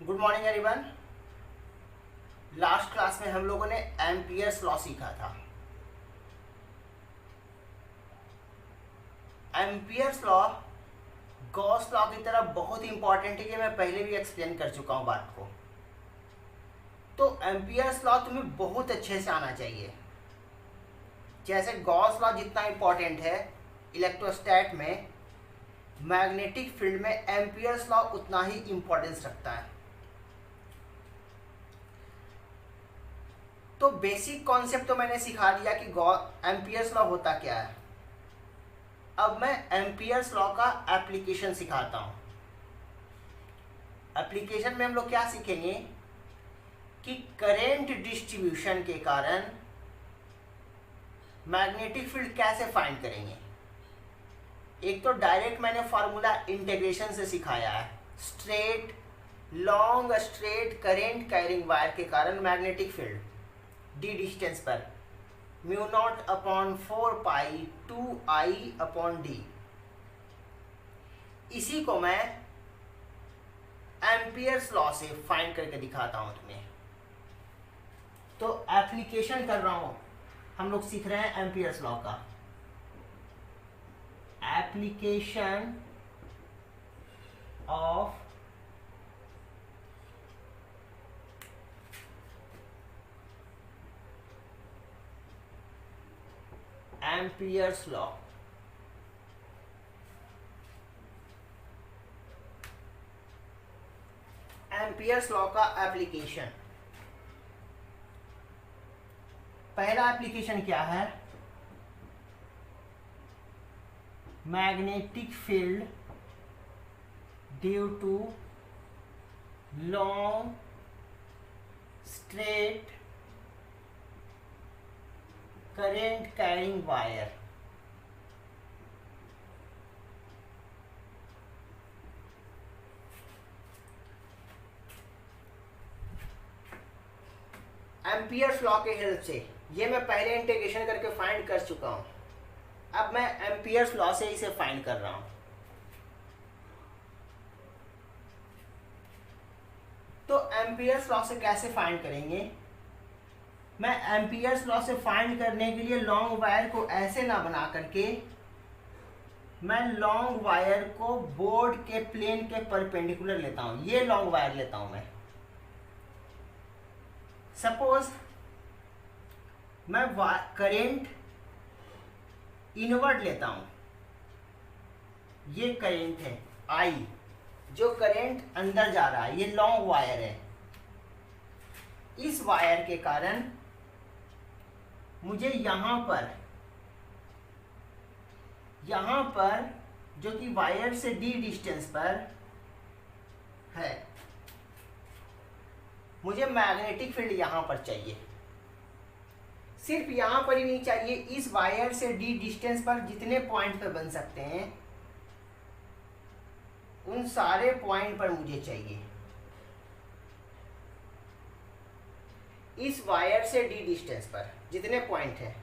Good morning everyone. Last class में हम लोगों ने एम्पियर्स लॉ सीखा था। एम्पियर्स लॉ गॉस लॉ की तरह बहुत ही इंपॉर्टेंट है, कि मैं पहले भी एक्सप्लेन कर चुका हूँ बात को। तो एम्पियर्स लॉ तुम्हें बहुत अच्छे से आना चाहिए। जैसे गॉस लॉ जितना इंपॉर्टेंट है इलेक्ट्रोस्टैट में, मैग्नेटिक फील्ड में एम्पियर्स लॉ उतना ही इंपॉर्टेंस रखता है। तो बेसिक कॉन्सेप्ट तो मैंने सिखा दिया कि एम्पियर्स लॉ होता क्या है। अब मैं एम्पियर्स लॉ का एप्लीकेशन सिखाता हूँ। एप्लीकेशन में हम लोग क्या सीखेंगे कि करंट डिस्ट्रीब्यूशन के कारण मैग्नेटिक फील्ड कैसे फाइंड करेंगे। एक तो डायरेक्ट मैंने फार्मूला इंटीग्रेशन से सिखाया है। Straight long straight current carrying wire के कारण मैग्नेटिक फील्ड डी डिस्टेंस पर म्यू नॉट अपॉन 4 पाई 2I/d। इसी को मैं एम्पियर्स लॉ से फाइंड करके दिखाता हूं तुम्हें। तो एप्लीकेशन कर रहा हूं, हम लोग सीख रहे हैं एम्पियर्स लॉ का application of Ampere's law. Ampere's law का एप्लीकेशन, पहला एप्लीकेशन क्या है? Magnetic field due to long straight current carrying wire. Ampere's law के हेल्प से ये मैं पहले इंटीग्रेशन करके फाइंड कर चुका हूं। अब मैं एम्पियर्स लॉ से इसे फाइंड कर रहा हूं। तो एम्पियर्स लॉ से कैसे फाइंड करेंगे? मैं एम्पियर्स लॉ से फाइंड करने के लिए लॉन्ग वायर को ऐसे ना बना करके, मैं लॉन्ग वायर को बोर्ड के प्लेन के परपेंडिकुलर लेता हूं। ये लॉन्ग वायर लेता हूं मैं। सपोज मैं करंट इनवर्ड लेता हूं। ये करंट है I, जो करंट अंदर जा रहा है। ये लॉन्ग वायर है। इस वायर के कारण मुझे यहां पर जो कि वायर से D डिस्टेंस पर है, मुझे मैग्नेटिक फील्ड यहां पर चाहिए। सिर्फ यहां पर ही नहीं चाहिए, इस वायर से D डिस्टेंस पर जितने पॉइंट पे बन सकते हैं उन सारे पॉइंट पर मुझे चाहिए। इस वायर से D डिस्टेंस पर जितने पॉइंट हैं,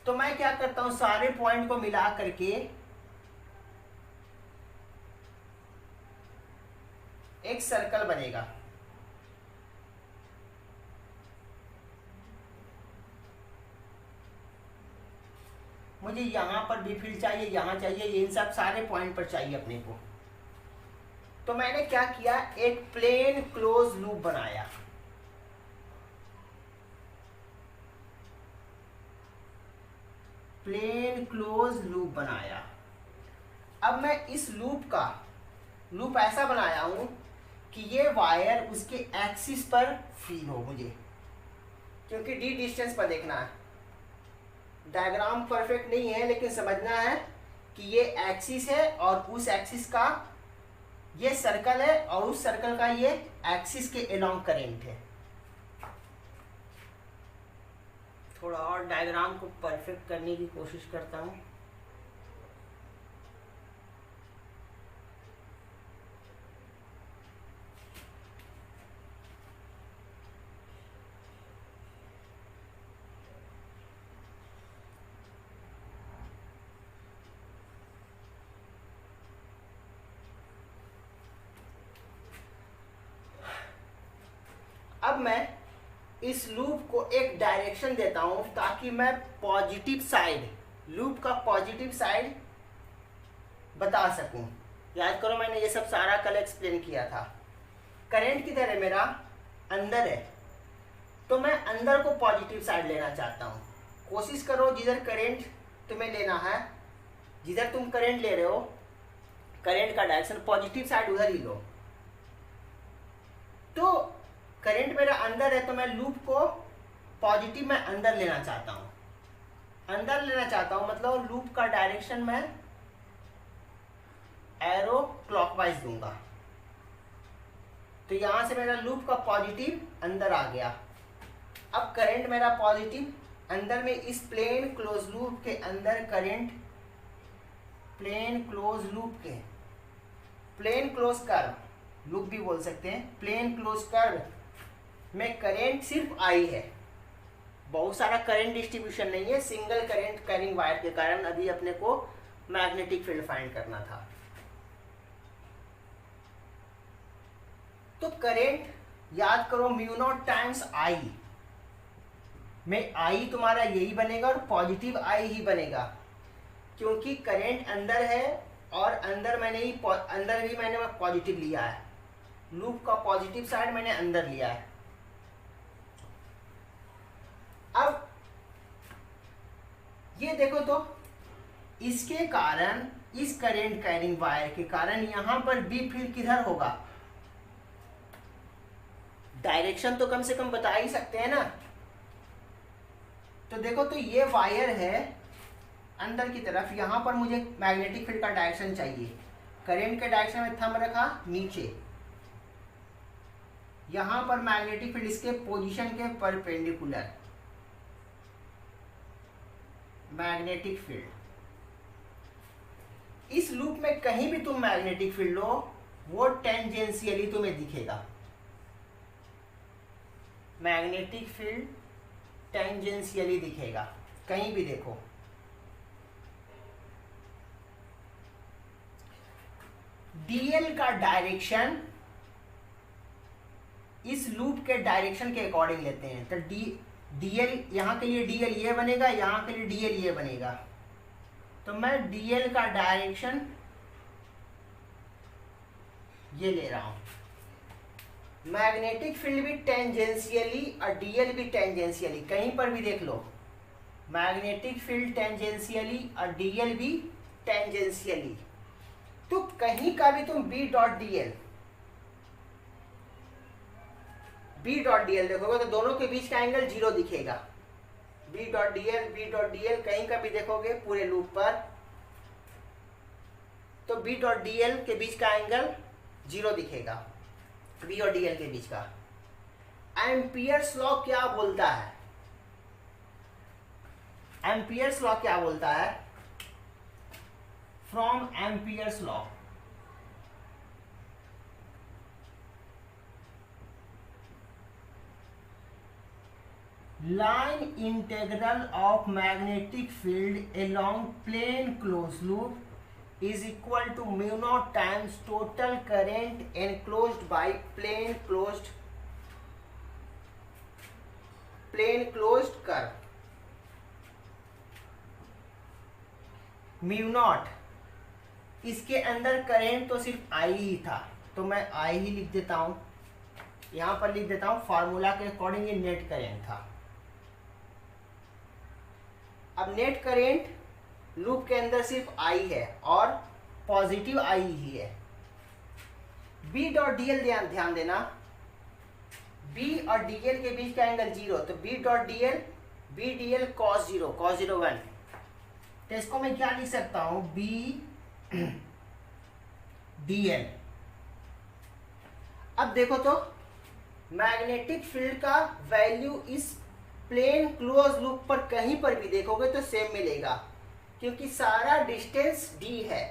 तो मैं क्या करता हूं, सारे पॉइंट को मिला करके एक सर्कल बनेगा। मुझे यहां पर भी फील्ड चाहिए, यहां चाहिए, इन सब सारे पॉइंट पर चाहिए अपने को। तो मैंने क्या किया, एक प्लेन क्लोज लूप बनाया। प्लेन क्लोज लूप बनाया। अब मैं इस लूप ऐसा बनाया हूं कि ये वायर उसके एक्सिस पर फील हो मुझे, क्योंकि D डिस्टेंस पर देखना है। डायग्राम परफेक्ट नहीं है, लेकिन समझना है कि ये एक्सिस है और उस एक्सिस का ये सर्कल है और उस सर्कल का ये एक्सिस के अलोंग करंट है। थोड़ा और डायग्राम को परफेक्ट करने की कोशिश करता हूं। अब मैं इस लूप को एक डायरेक्शन देता हूं ताकि मैं पॉजिटिव साइड, लूप का पॉजिटिव साइड बता सकूं। याद करो मैंने ये सब सारा कल एक्सप्लेन किया था। करंट किधर है मेरा, अंदर है, तो मैं अंदर को पॉजिटिव साइड लेना चाहता हूँ। कोशिश करो जिधर करंट तुम्हें लेना है, जिधर तुम करंट ले रहे हो, करंट का डायरेक्शन पॉजिटिव साइड उधर ही लो। तो करंट मेरा अंदर है तो मैं लूप को पॉजिटिव में अंदर लेना चाहता हूँ, अंदर लेना चाहता हूँ मतलब लूप का डायरेक्शन मैं एरो क्लॉकवाइज दूंगा। तो यहां से मेरा लूप का पॉजिटिव अंदर आ गया। अब करंट मेरा पॉजिटिव अंदर में, इस प्लेन क्लोज लूप के अंदर करंट, प्लेन क्लोज लूप के, प्लेन क्लोज कर्व लूप भी बोल सकते हैं, प्लेन क्लोज कर्व में करंट सिर्फ आई है, बहुत सारा करंट डिस्ट्रीब्यूशन नहीं है। सिंगल करंट कैरिंग वायर के कारण अभी अपने को मैग्नेटिक फील्ड फाइंड करना था। तो करंट याद करो म्यू नॉट टाइम्स आई में, आई तुम्हारा यही बनेगा और पॉजिटिव आई ही बनेगा, क्योंकि करंट अंदर है और अंदर मैंने ही, अंदर भी मैंने पॉजिटिव लिया है, लूप का पॉजिटिव साइड मैंने अंदर लिया है। अब ये देखो तो इसके कारण, इस करंट कैरिंग वायर के कारण यहां पर बी फील्ड किधर होगा, डायरेक्शन तो कम से कम बता ही सकते हैं ना। तो देखो तो ये वायर है अंदर की तरफ, यहां पर मुझे मैग्नेटिक फील्ड का डायरेक्शन चाहिए। करंट के डायरेक्शन में थंब रखा नीचे, यहां पर मैग्नेटिक फील्ड इसके पोजीशन के परपेंडिकुलर, मैग्नेटिक फील्ड। इस लूप में कहीं भी तुम मैग्नेटिक फील्ड लो वो टेंजेंशियली तुम्हें दिखेगा, मैग्नेटिक फील्ड टेंजेंशियली दिखेगा कहीं भी देखो। डीएल का डायरेक्शन इस लूप के डायरेक्शन के अकॉर्डिंग लेते हैं। तो डीएल यहां के लिए डीएल ये बनेगा, यहां के लिए डीएल ये बनेगा। तो मैं डीएल का डायरेक्शन ये ले रहा हूं। मैग्नेटिक फील्ड भी टेंजेंशियली और डीएल भी टेंजेंशियली, कहीं पर भी देख लो, मैग्नेटिक फील्ड टेंजेंशियली और डीएल भी टेंजेंशियली। तो कहीं का भी तुम B dot DL, B dot DL देखोगे तो दोनों के बीच का एंगल 0 दिखेगा। B dot DL, B dot DL कहीं का भी देखोगे पूरे लूप पर, तो बी डॉट डीएल के बीच का एंगल 0 दिखेगा, बी और डीएल के बीच का। एम्पियर्स लॉ क्या बोलता है, एम्पियर्स लॉ क्या बोलता है, from Ampere's law, line integral of magnetic field along plane closed loop is equal to mu naught times total current enclosed by plane closed curve. Mu naught, इसके अंदर current तो सिर्फ आई ही था तो मैं आई ही लिख देता हूं, यहां पर लिख देता हूं फार्मूला के अकॉर्डिंग ये नेट करंट था। अब नेट करंट लूप के अंदर सिर्फ आई है और पॉजिटिव आई ही है। बी डॉट डीएल ध्यान देना, बी और डीएल के बीच का एंगल 0, तो B dot DL, B DL cos 0, cos 0 1। तो इसको मैं क्या लिख सकता हूं, बी डीएल। अब देखो तो मैग्नेटिक फील्ड का वैल्यू इस प्लेन क्लोज लूप पर कहीं पर भी देखोगे तो सेम मिलेगा, क्योंकि सारा डिस्टेंस डी है,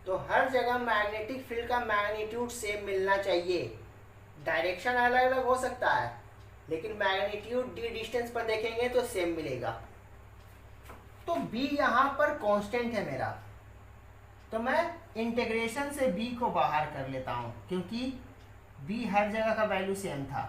तो हर जगह मैग्नेटिक फील्ड का मैग्नीट्यूड सेम मिलना चाहिए। डायरेक्शन अलग अलग हो सकता है लेकिन मैग्नीट्यूड डी डिस्टेंस पर देखेंगे तो सेम मिलेगा। तो बी यहाँ पर कांस्टेंट है मेरा, तो मैं इंटीग्रेशन से बी को बाहर कर लेता हूँ क्योंकि बी हर जगह का वैल्यू सेम था।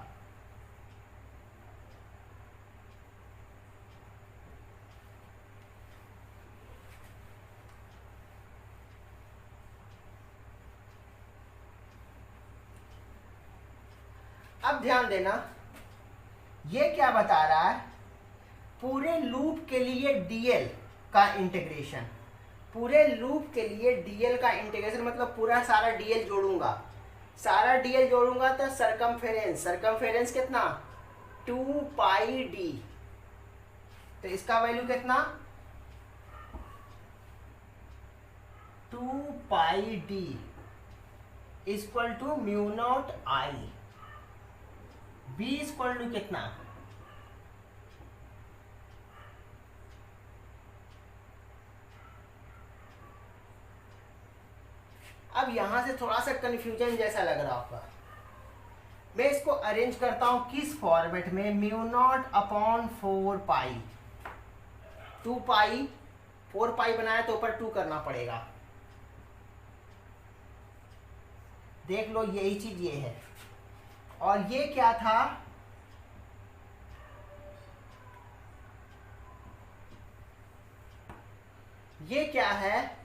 अब ध्यान देना, ये क्या बता रहा है, पूरे लूप के लिए डीएल का इंटीग्रेशन, पूरे लूप के लिए डीएल का इंटीग्रेशन मतलब पूरा सारा डीएल जोड़ूंगा, सारा डीएल जोड़ूंगा तो सरकमफेरेंस, सरकमफेरेंस कितना 2 पाई डी, तो इसका वैल्यू कितना 2 pi d equal to mu naught I, B equal to कितना, अब यहां से थोड़ा सा कंफ्यूजन जैसा लग रहा होगा, मैं इसको अरेंज करता हूं किस फॉर्मेट में, म्यू नॉट अपॉन 4 पाई, 2 पाई 4 पाई बनाया तो ऊपर 2 करना पड़ेगा, देख लो यही चीज ये है, और ये क्या था, ये क्या है,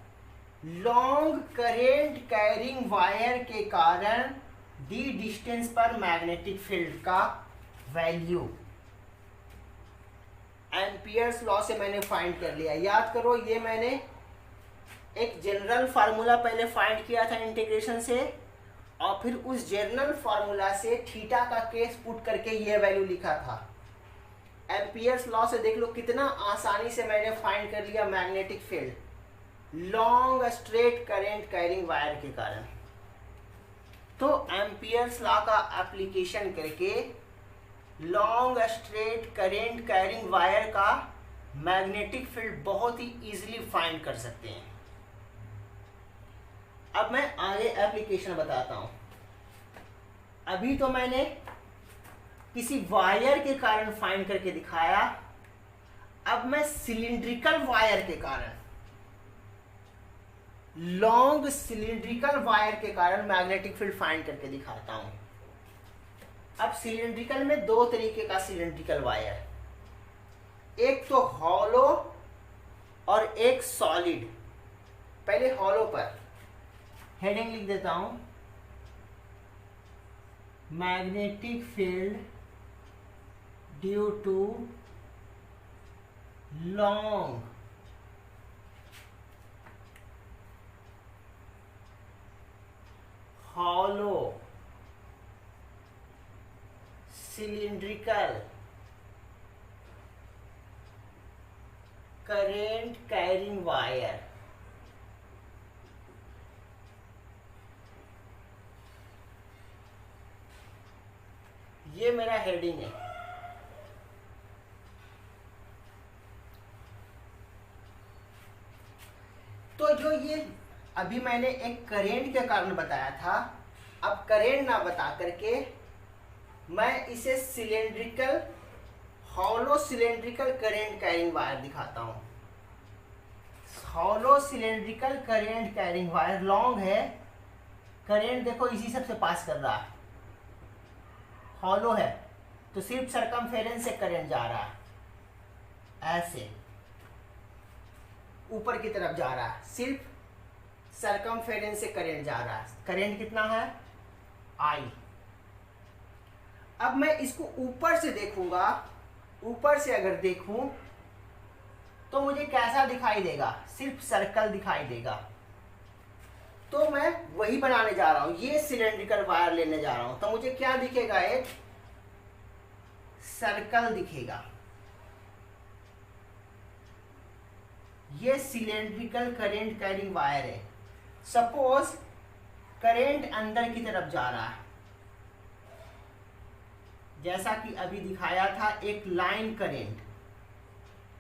लॉन्ग करेंट कैरिंग वायर के कारण डी डिस्टेंस पर मैग्नेटिक फील्ड का वैल्यू एम्पियर्स लॉ से मैंने फाइंड कर लिया। याद करो, ये मैंने एक जनरल फार्मूला पहले फाइंड किया था इंटीग्रेशन से, और फिर उस जनरल फार्मूला से थीटा का केस पुट करके ये वैल्यू लिखा था। एम्पियर्स लॉ से देख लो कितना आसानी से मैंने फाइंड कर लिया magnetic field long straight current carrying wire के कारण। तो एम्पियर्स लॉ का एप्लीकेशन करके long straight current carrying wire का मैग्नेटिक फील्ड बहुत ही इजीली फाइंड कर सकते हैं। अब मैं आगे एप्लीकेशन बताता हूं। अभी तो मैंने किसी वायर के कारण फाइंड करके दिखाया, अब मैं सिलिंड्रिकल वायर के कारण, लॉन्ग सिलिंड्रिकल वायर के कारण मैग्नेटिक फील्ड फाइंड करके दिखाता हूं। अब सिलिंड्रिकल में दो तरीके का सिलिंड्रिकल वायर, एक तो हॉलो और एक सॉलिड। पहले हॉलो पर हेडिंग लिख देता हूं, magnetic field due to long hollow cylindrical current carrying wire. ये मेरा हेडिंग है। तो जो ये अभी मैंने एक करेंट के कारण बताया था, अब करेंट ना बता करके मैं इसे cylindrical hollow cylindrical current carrying wire दिखाता हूं। Hollow cylindrical current carrying wire long है, करेंट देखो इसी सब से पास कर रहा है, हॉलो है तो सिर्फ सरकमफेरेंस से करंट जा रहा है, ऐसे ऊपर की तरफ जा रहा है, सिर्फ सरकमफेरेंस से करंट जा रहा है। करंट कितना है I। अब मैं इसको ऊपर से देखूंगा, ऊपर से अगर देखूं तो मुझे कैसा दिखाई देगा, सिर्फ सर्कल दिखाई देगा। तो मैं वही बनाने जा रहा हूं, ये सिलिंड्रिकल वायर लेने जा रहा हूं, तो मुझे क्या दिखेगा, एक सर्कल दिखेगा। ये सिलिंड्रिकल करंट कैरिंग वायर है। सपोज करंट अंदर की तरफ जा रहा है, जैसा कि अभी दिखाया था एक लाइन करंट।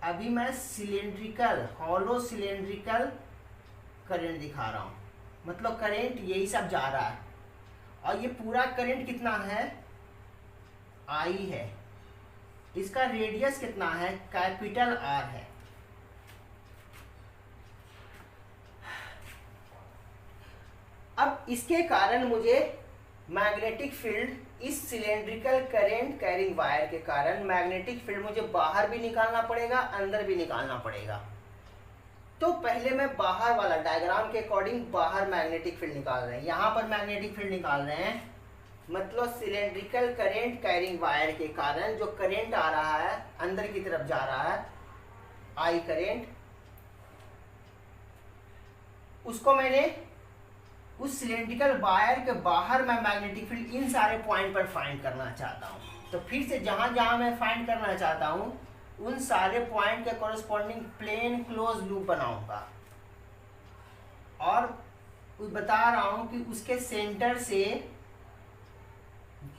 अभी मैं सिलिंड्रिकल हॉलो सिलिंड्रिकल करंट दिखा रहा हूं, मतलब करंट यही सब जा रहा है, और ये पूरा करंट कितना है I है, इसका रेडियस कितना है, कैपिटल R है। अब इसके कारण मुझे मैग्नेटिक फील्ड इस सिलिंड्रिकल करंट कैरिंग वायर के कारण मैग्नेटिक फील्ड मुझे बाहर भी निकालना पड़ेगा, अंदर भी निकालना पड़ेगा। तो पहले मैं बाहर वाला डायग्राम के अकॉर्डिंग बाहर मैग्नेटिक फील्ड निकाल रहे हैं, यहां पर मैग्नेटिक फील्ड निकाल रहे हैं, मतलब सिलेंड्रिकल करंट कैरिंग वायर के कारण जो करंट आ रहा है अंदर की तरफ जा रहा है, आई करंट, उसको मैंने उस सिलेंड्रिकल वायर के बाहर मैं मैग्नेटिक फील्ड इन सारे पॉइंट पर फाइंड करना चाहता हूँ। तो फिर से जहां जहां मैं फाइंड करना चाहता हूँ उन सारे पॉइंट के कोरस्पॉन्डिंग प्लेन क्लोज लूप बनाऊंगा और बता रहा हूं कि उसके सेंटर से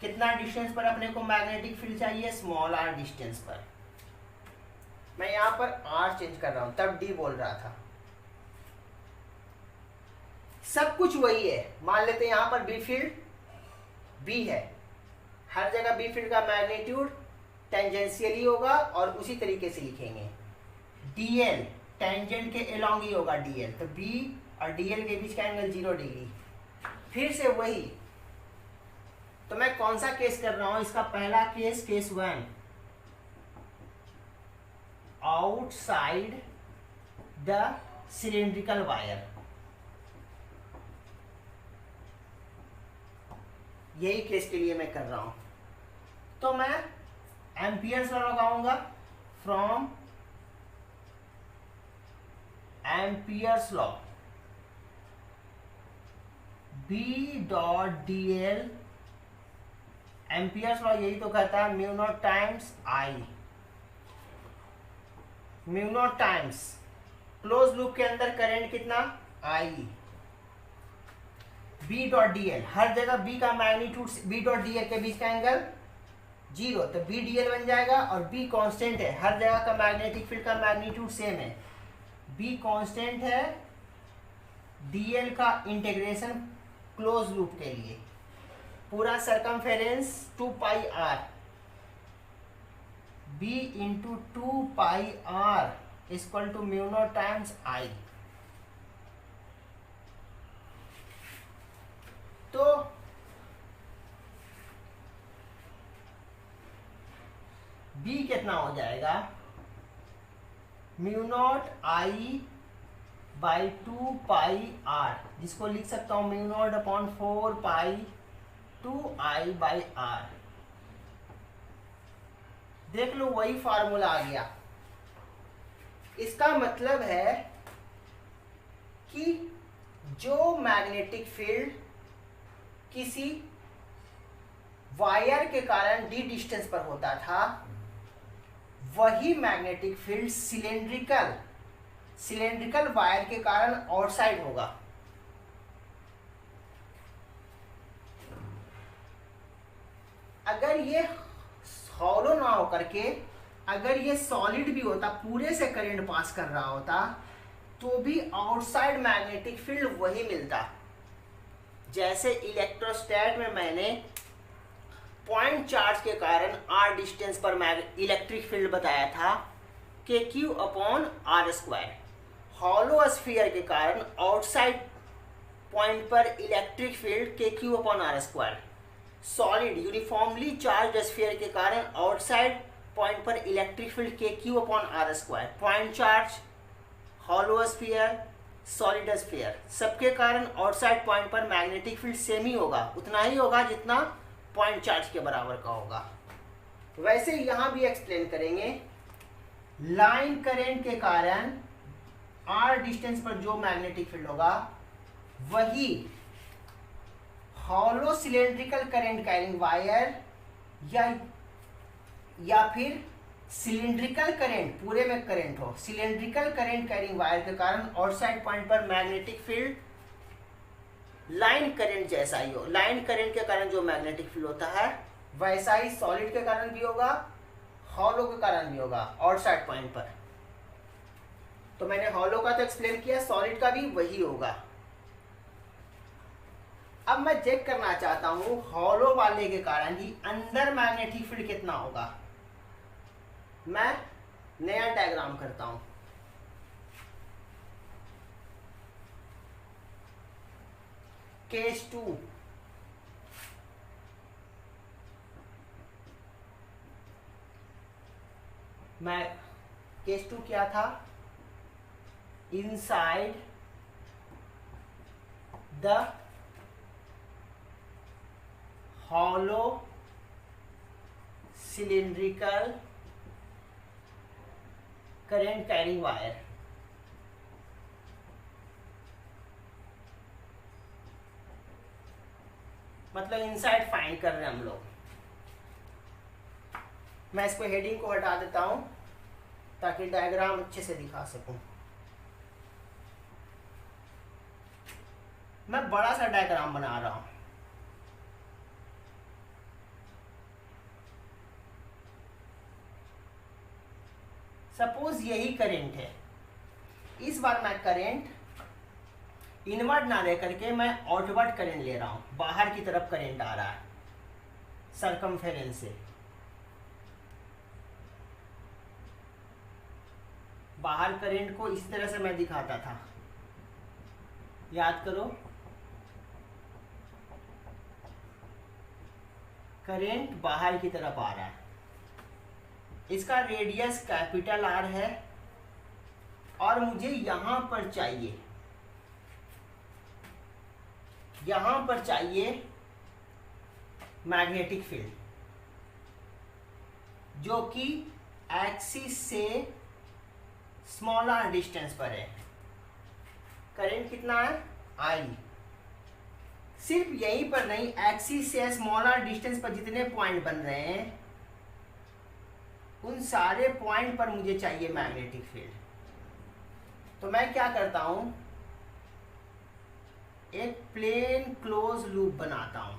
कितना डिस्टेंस पर अपने को मैग्नेटिक फील्ड चाहिए, स्मॉल आर डिस्टेंस पर। मैं यहां पर आर चेंज कर रहा हूं, तब डी बोल रहा था। सब कुछ वही है। मान लेते हैं यहां पर बी फील्ड बी है, हर जगह बी फील्ड का मैग्नीट्यूड टेंजेंशियली होगा और उसी तरीके से लिखेंगे। डीएल टेंजेंट के एलोंग ही होगा डीएल, तो बी और डीएल के बीच का एंगल 0 डिग्री। फिर से वही, तो मैं कौन सा केस कर रहा हूं, इसका पहला case, case 1, outside the cylindrical wire. यही केस के लिए मैं कर रहा हूं। तो मैं एम्पियर्स लॉ लगाऊंगा, from Ampere's law B dot D L, Ampere's law यही तो कहता है mu naught times I, mu naught times close loop के अंदर करंट कितना, I, B dot D L, हर जगह बी का magnitude B dot D L के बीच का एंगल 0, तो बी डी एल बन जाएगा। और बी कांस्टेंट है, हर जगह का मैग्नेटिक फील्ड का मैग्नीट्यूड सेम है, बी कांस्टेंट है, डी एल का इंटीग्रेशन क्लोज लूप के लिए पूरा circumference 2 pi R, B into 2 pi R equal to mu naught times I. तो बी कितना हो जाएगा, mu naught I by 2 pi R, जिसको लिख सकता हूं mu naught upon 4 pi 2 I by R. देख लो वही फार्मूला आ गया। इसका मतलब है कि जो मैग्नेटिक फील्ड किसी वायर के कारण डी डिस्टेंस पर होता था, वही मैग्नेटिक फील्ड सिलेंड्रिकल वायर के कारण आउटसाइड होगा। अगर ये हॉलो ना हो करके अगर ये सॉलिड भी होता, पूरे से करंट पास कर रहा होता, तो भी आउटसाइड मैग्नेटिक फील्ड वही मिलता। जैसे इलेक्ट्रोस्टैट में मैंने पॉइंट चार्ज के कारण आर डिस्टेंस पर इलेक्ट्रिक फील्ड बताया था K Q upon are square. Hollow sphere के कारण आउटसाइड पॉइंट पर electric field K Q upon are square. Solid uniformly charge sphere के कारण आउटसाइड पॉइंट पर electric field K Q upon are square. Point charge, hollow sphere, solid sphere, सबके कारण outside point पर magnetic field same ही होगा, उतना ही होगा जितना पॉइंट चार्ज के बराबर का होगा। वैसे यहां भी एक्सप्लेन करेंगे। लाइन करंट के कारण आर डिस्टेंस पर जो मैग्नेटिक फील्ड होगा वही hollow cylindrical current carrying wire या फिर सिलेंड्रिकल करंट, पूरे में करंट हो, सिलेंड्रिकल करंट कैरिंग वायर के कारण आउटसाइड पॉइंट पर मैग्नेटिक फील्ड लाइन करंट जैसा ही हो। लाइन करंट के कारण जो मैग्नेटिक फील्ड होता है वैसा ही सॉलिड के कारण भी होगा, हॉलो के कारण भी होगा आउटसाइड पॉइंट पर। तो मैंने हॉलो का तो एक्सप्लेन किया, सॉलिड का भी वही होगा। अब मैं चेक करना चाहता हूं हॉलो वाले के कारण ही अंदर मैग्नेटिक फील्ड कितना होगा। मैं नया डायग्राम करता हूं। केस 2, मैं केस 2 क्या था, inside the hollow cylindrical current carrying wire. मतलब इनसाइड फाइंड कर रहे हैं हम लोग। मैं इसको हेडिंग को हटा देता हूं ताकि डायग्राम अच्छे से दिखा सकूं। मैं बड़ा सा डायग्राम बना रहा हूं। सपोज यही करंट है, इस बार मैं करंट इनवर्ट ना ले करके मैं आउटवर्ट करंट ले रहा हूं। बाहर की तरफ करंट आ रहा है सर्कमफेरेंस से। बाहर करंट को इस तरह से मैं दिखाता था, याद करो। करंट बाहर की तरफ आ रहा है, इसका रेडियस कैपिटल आर है और मुझे यहां पर चाहिए, यहां पर चाहिए मैग्नेटिक फील्ड जो कि एक्सिस से स्मॉलर डिस्टेंस पर है। करंट कितना है आई। सिर्फ यहीं पर नहीं, एक्सिस से स्मॉलर डिस्टेंस पर जितने पॉइंट बन रहे हैं उन सारे पॉइंट पर मुझे चाहिए मैग्नेटिक फील्ड। तो मैं क्या करता हूं, एक प्लेन क्लोज लूप बनाता हूं।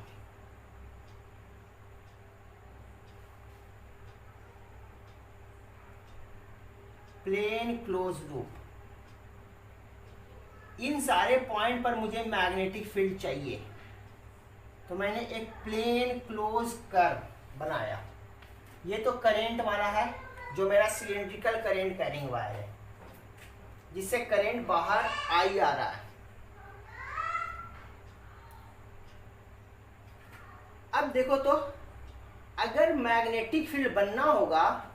प्लेन क्लोज लूप, इन सारे पॉइंट पर मुझे मैग्नेटिक फील्ड चाहिए। तो मैंने एक प्लेन क्लोज कर्व बनाया। ये तो करंट वाला है जो मेरा सिलिंड्रिकल करंट कैरिंग वायर है, जिससे करंट बाहर आई आ रहा है। अब देखो तो, अगर मैग्नेटिक फील्ड बनना होगा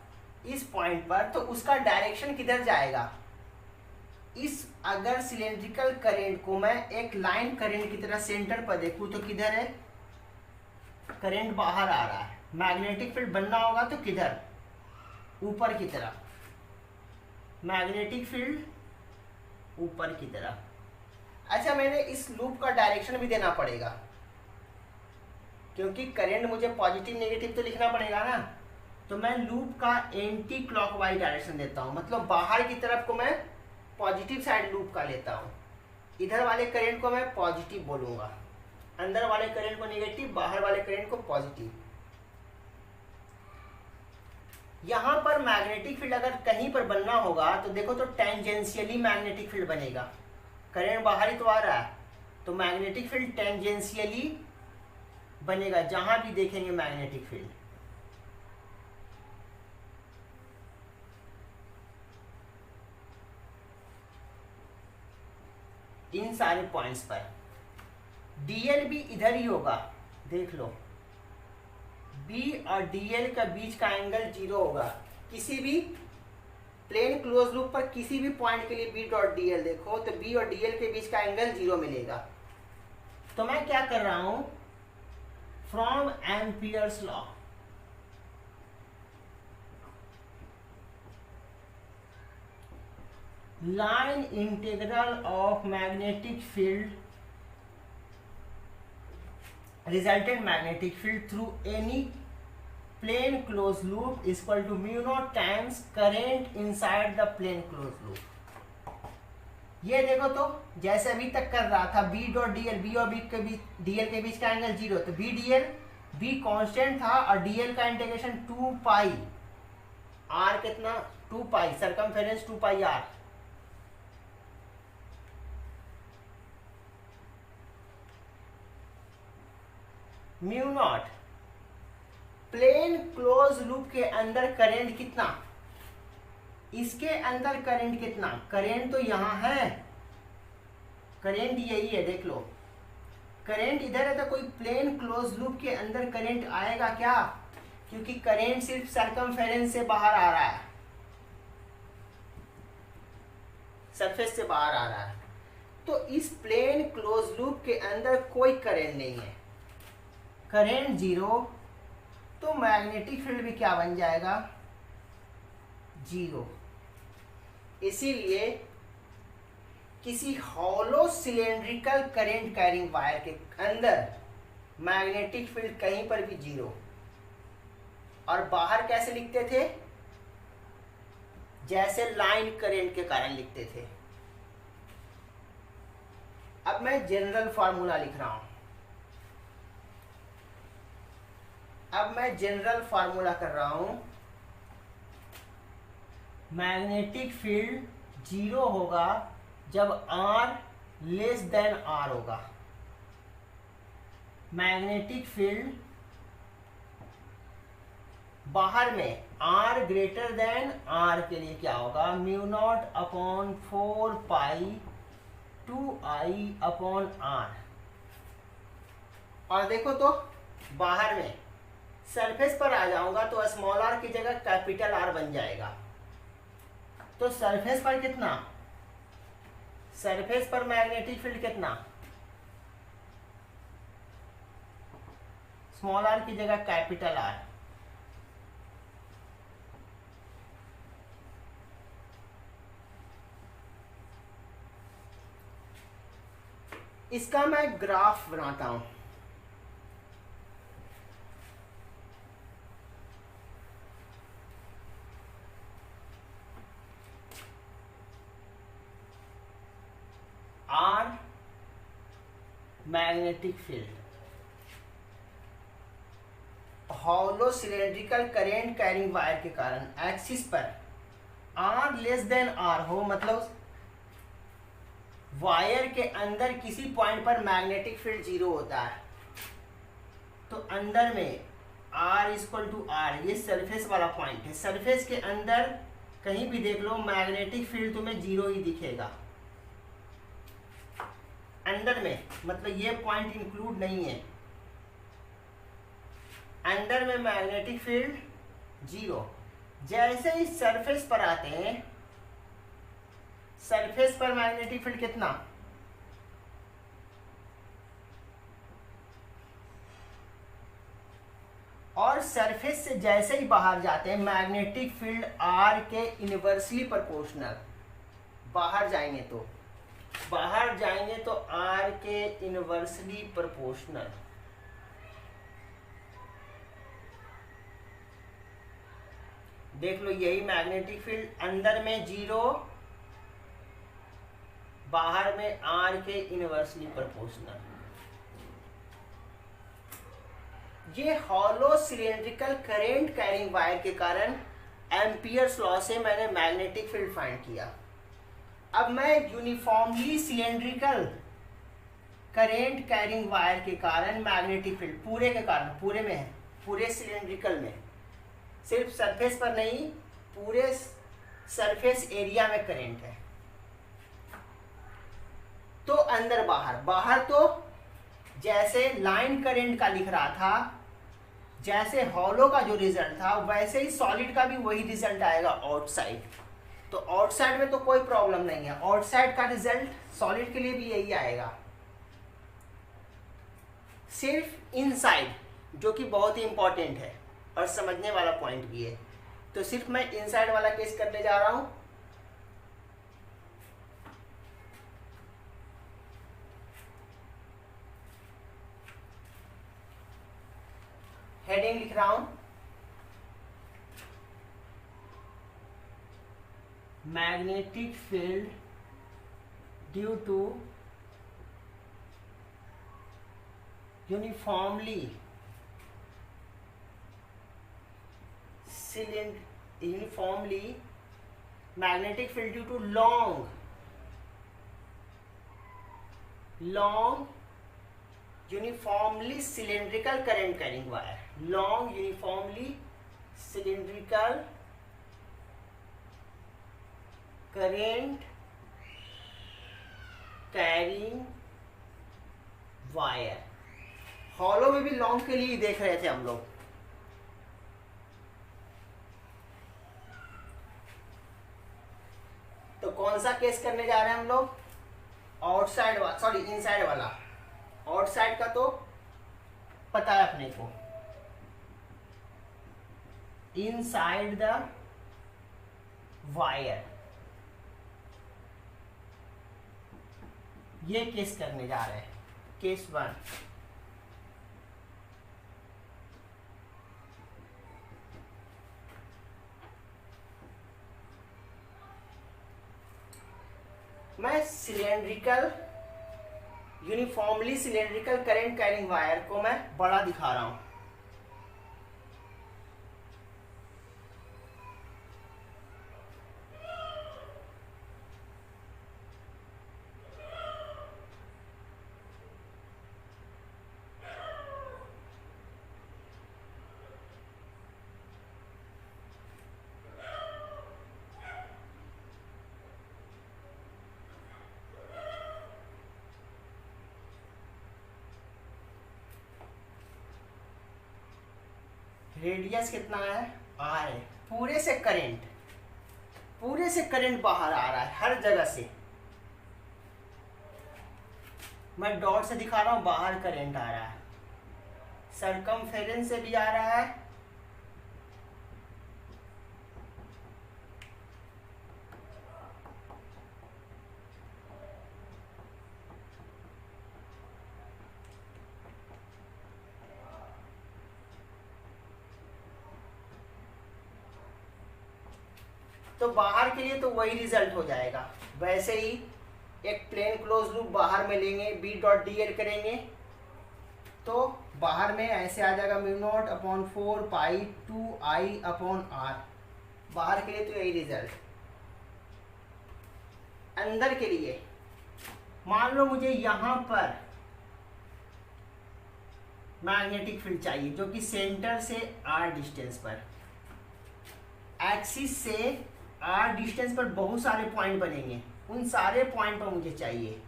इस पॉइंट पर तो उसका डायरेक्शन किधर जाएगा। इस अगर सिलिंड्रिकल करंट को मैं एक लाइन करंट की तरह सेंटर पर देखूं तो किधर है, करंट बाहर आ रहा है। मैग्नेटिक फील्ड बनना होगा तो किधर, ऊपर की तरफ। मैग्नेटिक फील्ड ऊपर की तरफ। अच्छा, मैंने इस लूप का डायरेक्शन भी देना पड़ेगा क्योंकि करंट मुझे पॉजिटिव नेगेटिव तो लिखना पड़ेगा ना। तो मैं लूप का एंटी क्लॉकवाइज डायरेक्शन देता हूं, मतलब बाहर की तरफ को मैं पॉजिटिव साइड लूप का लेता हूं। इधर वाले करंट को मैं पॉजिटिव बोलूंगा, अंदर वाले करंट को नेगेटिव, बाहर वाले करंट को पॉजिटिव। यहां पर मैग्नेटिक फील्ड अगर कहीं पर बनना होगा तो देखो तो टेंजेंशियली मैग्नेटिक फील्ड बनेगा। करंट बाहर ही तो आ रहा है तो मैग्नेटिक फील्ड टेंजेंशियली बनेगा जहां भी देखेंगे मैग्नेटिक फील्ड। इन सारे पॉइंट्स पर डीएल भी इधर ही होगा, देख लो। बी और डीएल का बीच का एंगल 0 होगा। किसी भी प्लेन क्लोज लूप पर किसी भी पॉइंट के लिए बी डॉट डीएल देखो तो बी और डीएल के बीच का एंगल 0 मिलेगा। तो मैं क्या कर रहा हूं, from Ampere's law line integral of magnetic field, resultant magnetic field through any plane closed loop is equal to mu naught times current inside the plane closed loop। ये देखो तो जैसे अभी तक कर रहा था बी डॉट डीएल, बी और बी के बीच डीएल के बीच का एंगल 0, तो बी डीएल, बी कांस्टेंट था और डीएल का इंटीग्रेशन 2 पाई आर, कितना 2 pi circumference 2 pi r. Mu naught plane close loop के अंदर करंट कितना, इसके अंदर करंट कितना, करंट तो यहां है, करंट यही है, देख लो। करंट इधर है तो कोई प्लेन क्लोज लूप के अंदर करंट आएगा क्या, क्योंकि करंट सिर्फ सर्कमफेरेंस से बाहर आ रहा है, सरफेस से बाहर आ रहा है। तो इस प्लेन क्लोज लूप के अंदर कोई करंट नहीं है। करेंट जीरो, तो मैग्नेटिक फील्ड भी क्या बन जाएगा, जीरो। इसीलिए किसी hollow cylindrical current carrying wire के अंदर मैग्नेटिक फील्ड कहीं पर भी जीरो। और बाहर कैसे लिखते थे, जैसे लाइन करंट के कारण लिखते थे। अब मैं जनरल फार्मूला लिख रहा हूं। अब मैं जनरल फार्मूला कर रहा हूं। मैग्नेटिक फील्ड जीरो होगा जब R लेस देन R होगा। मैग्नेटिक फील्ड बाहर में R ग्रेटर देन R के लिए क्या होगा, म्यू नॉट अपॉन 4 पाई 2I अपॉन R। और देखो तो बाहर में सरफेस पर आ जाऊंगा तो स्मॉल r की जगह कैपिटल R बन जाएगा। तो सरफेस पर कितना, सरफेस पर मैग्नेटिक फील्ड कितना, स्मॉल r की जगह कैपिटल R। इसका मैं ग्राफ बनाता हूं। R magnetic field, hollow cylindrical current carrying wire के कारण एक्सिस पर R लेस देन R हो, मतलब वायर के अंदर किसी पॉइंट पर मैग्नेटिक फील्ड जीरो होता है। तो अंदर में R इक्वल टू R, ये सरफेस वाला पॉइंट है। सरफेस के अंदर कहीं भी देख लो मैग्नेटिक फील्ड तुम्हें जीरो ही दिखेगा। अंदर में मतलब ये पॉइंट इंक्लूड नहीं है, अंदर में मैग्नेटिक फील्ड जीरो। जैसे ही सरफेस पर आते हैं, सरफेस पर मैग्नेटिक फील्ड कितना, और सरफेस से जैसे ही बाहर जाते हैं मैग्नेटिक फील्ड R के इनवर्सली प्रोपोर्शनल। बाहर जाएंगे तो R के इनवर्सली प्रोपोर्शनल। देख लो यही मैग्नेटिक फील्ड, अंदर में जीरो, बाहर में R के इनवर्सली प्रोपोर्शनल। ये hollow cylindrical current carrying wire के कारण एम्पियर्स लॉ से मैंने मैग्नेटिक फील्ड फाइंड किया। अब मैं uniformly cylindrical current carrying wire के कारण मैग्नेटिक फील्ड पूरे के कारण, पूरे में है, पूरे सिलेंड्रिकल में, सिर्फ सरफेस पर नहीं, पूरे सरफेस एरिया में करंट है। तो अंदर बाहर, बाहर तो जैसे लाइन करंट का लिख रहा था, जैसे हॉलो का जो रिजल्ट था, वैसे ही सॉलिड का भी वही रिजल्ट आएगा आउटसाइड। तो आउटसाइड में तो कोई प्रॉब्लम नहीं है, आउटसाइड का रिजल्ट सॉलिड के लिए भी यही आएगा। सिर्फ इनसाइड, जो कि बहुत ही इंपॉर्टेंट है और समझने वाला पॉइंट भी है, तो सिर्फ मैं इनसाइड वाला केस करने जा रहा हूं। हेडिंग लिख रहा हूं, magnetic field due to uniformly magnetic field due to long uniformly cylindrical current carrying wire, long uniformly cylindrical current carrying wire. Hollow में भी लॉन्ग के लिए देख रहे थे हम लोग। तो कौन सा केस करने जा रहे हैं हम लोग, आउटसाइड वाला, सॉरी इनसाइड वाला। आउटसाइड का तो पता है अपने को, इनसाइड द वायर, ये केस करने जा रहे हैं, केस 1। मैं cylindrical, uniformly cylindrical current carrying wire को मैं बड़ा दिखा रहा हूं। रेडियस कितना है, आर है। पूरे से करंट बाहर आ रहा है हर जगह से। मैं डॉट से दिखा रहा हूं, बाहर करंट आ रहा है, सरकमफेरेंस से भी आ रहा है, तो बाहर के लिए तो वही रिजल्ट हो जाएगा। वैसे ही एक प्लेन क्लोज लूप बाहर में लेंगे, बी डॉट डी एल करेंगे तो बाहर में ऐसे आ जाएगा μ0/4 पाई 2I/r। बाहर के लिए तो यही रिजल्ट। अंदर के लिए मान लो मुझे यहां पर मैग्नेटिक फील्ड चाहिए जो कि सेंटर से r डिस्टेंस पर, एक्सिस से r डिस्टेंस पर बहुत सारे पॉइंट बनेंगे, उन सारे पॉइंट पर मुझे चाहिए।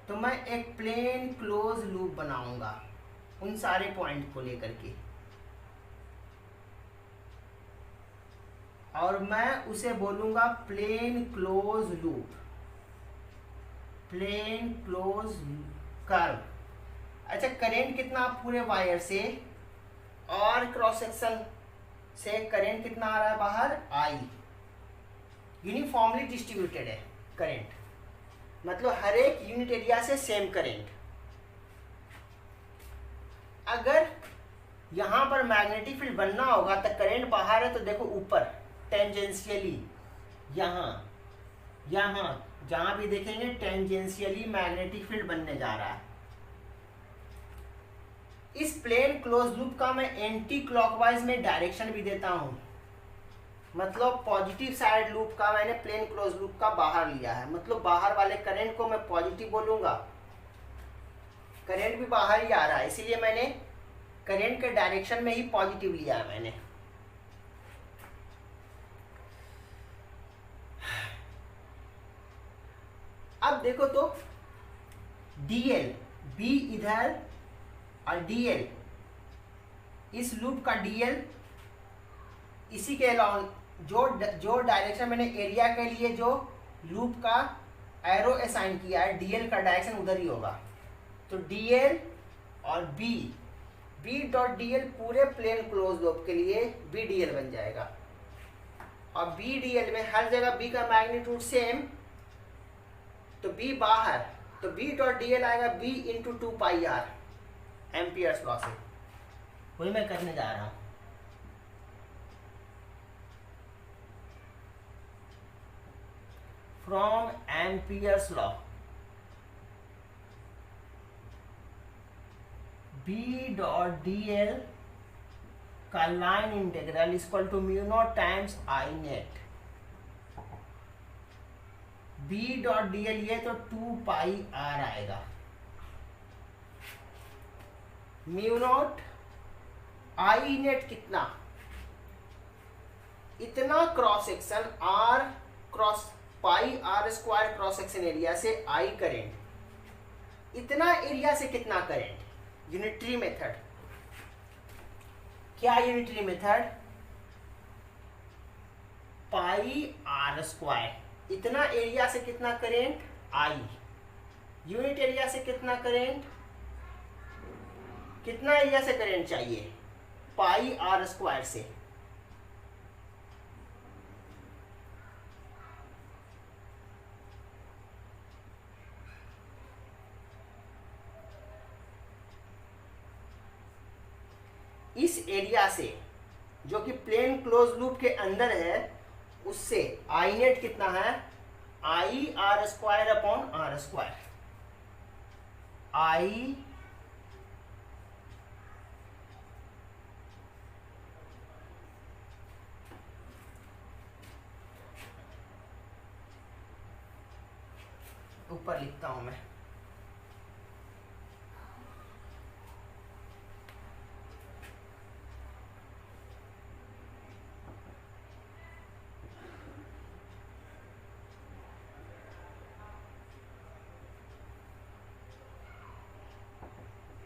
तो मैं एक प्लेन क्लोज लूप बनाऊंगा उन सारे पॉइंट को लेकर के, और मैं उसे बोलूंगा plane close loop, plane close curve. अच्छा, करंट कितना पूरे वायर से और क्रॉस सेक्शन से करंट कितना आ रहा है बाहर, I। यूनिफॉर्मली डिस्ट्रीब्यूटेड है करंट, मतलब हर एक यूनिट एरिया से सेम करंट। अगर यहां पर मैग्नेटिक फील्ड बनना होगा तो करंट बाहर है, तो देखो ऊपर टेंजेंशियली, यहां जहां भी देखेंगे टेंजेंशियली मैग्नेटिक फील्ड बनने जा रहा है। इस प्लेन क्लोज लूप का मैं एंटी क्लॉकवाइज में डायरेक्शन भी देता हूं, मतलब पॉजिटिव साइड लूप का मैंने प्लेन क्लोज लूप का बाहर लिया है, मतलब बाहर वाले करंट को मैं पॉजिटिव बोलूंगा। करंट भी बाहर ही आ रहा है, इसीलिए मैंने करंट के डायरेक्शन में ही पॉजिटिव लिया है मैंने। अब देखो तो डीएल, बी इधर और डीएल, इस लूप का डीएल, इसी के अलावा जो डायरेक्शन मैंने एरिया के लिए जो लूप का एरो असाइन किया है, डीएल का डायरेक्शन उधर ही होगा। तो डीएल और बी डॉट डीएल पूरे प्लेन क्लोज लूप के लिए बी डीएल बन जाएगा। और बी डीएल में हर जगह बी का मैग्नीट्यूड सेम, तो बी बाहर, तो बी डॉट डीएल आएगा B into 2πr, Ampere's law से। वही मैं करने जा रहा हूं। From Ampere's law, B dot dl का line integral equal to μ0 times I net. B dot dl ये तो 2πr आएगा, μ0 I नेट कितना, इतना cross section r cross pi r square cross section area से I करेंट, इतना area से कितना करंट। यूनिटरी मेथड, क्या यूनिटरी मेथड, पाई r स्क्वायर, इतना एरिया से कितना करंट I, यूनिट एरिया से कितना करंट कितना एरिया से करंट चाहिए, पाई आर स्क्वायर से। इस एरिया से जो कि प्लेन क्लोज लूप के अंदर है, उससे आई नेट कितना है, I r square upon are square. I ऊपर लिखता हूं मैं,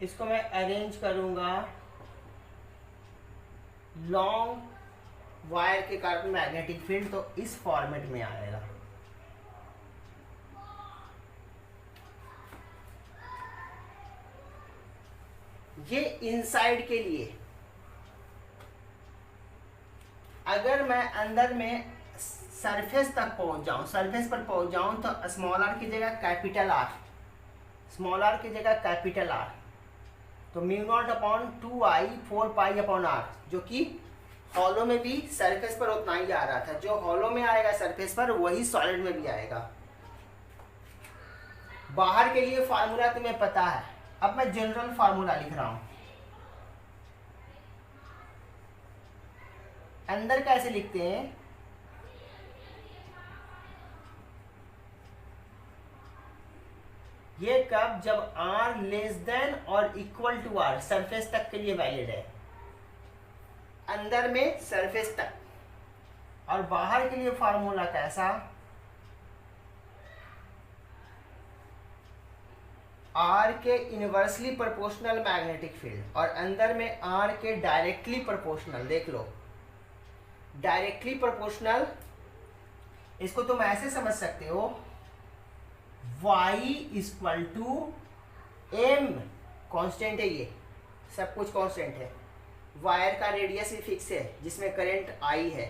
इसको मैं अरेंज करूंगा लॉन्ग वायर के कारण मैग्नेटिक फील्ड, तो इस फॉर्मेट में आएगा। ये इनसाइड के लिए, अगर मैं अंदर में सरफेस तक पहुंच जाऊं, सरफेस पर पहुंच जाऊं, तो स्मॉल आर की जगह कैपिटल आर, स्मॉल आर की जगह कैपिटल आर, तो mu naught upon 2i 4 upon R, जो कि हॉलो में भी सरफेस पर उतना ही आ रहा था। जो हॉलो में आएगा सरफेस पर, वही सॉलिड में भी आएगा। बाहर के लिए फार्मूला तुम्हें पता है, अब मैं जनरल फार्मूला लिख रहा हूं। अंदर कैसे लिखते हैं, ये कब, जब r लेस देन और इक्वल टू r, सरफेस तक के लिए वैलिड है, अंदर में सरफेस तक। और बाहर के लिए फार्मूला कैसा, r के इनवर्सली प्रोपोर्शनल मैग्नेटिक फील्ड, और अंदर में r के डायरेक्टली प्रोपोर्शनल। देख लो, डायरेक्टली प्रोपोर्शनल, इसको तुम ऐसे समझ सकते हो, y equal to M, constant है, ये सब कुछ कॉन्स्टेंट है। वायर का रेडियस ही फिक्स है, जिसमें करंट I है।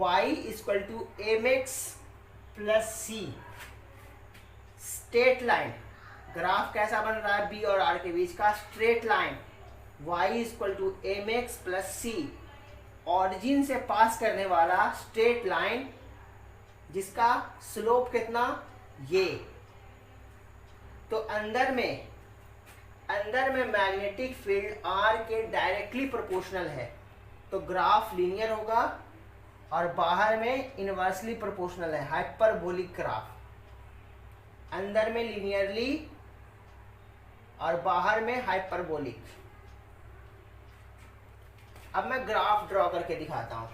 y equal to M X plus C. Straight line, graph कैसा बन रहा है b और r के बीच का, straight line, y equal to M X plus C, origin से पास करने वाला स्ट्रेट लाइन, जिसका स्लोप कितना, ये। तो अंदर में मैग्नेटिक फील्ड r के डायरेक्टली प्रोपोर्शनल है, तो ग्राफ लीनियर होगा, और बाहर में इनवर्सली प्रोपोर्शनल है, हाइपरबोलिक ग्राफ। अंदर में लीनियरली और बाहर में हाइपरबोलिक। अब मैं ग्राफ ड्रॉ करके दिखाता हूं।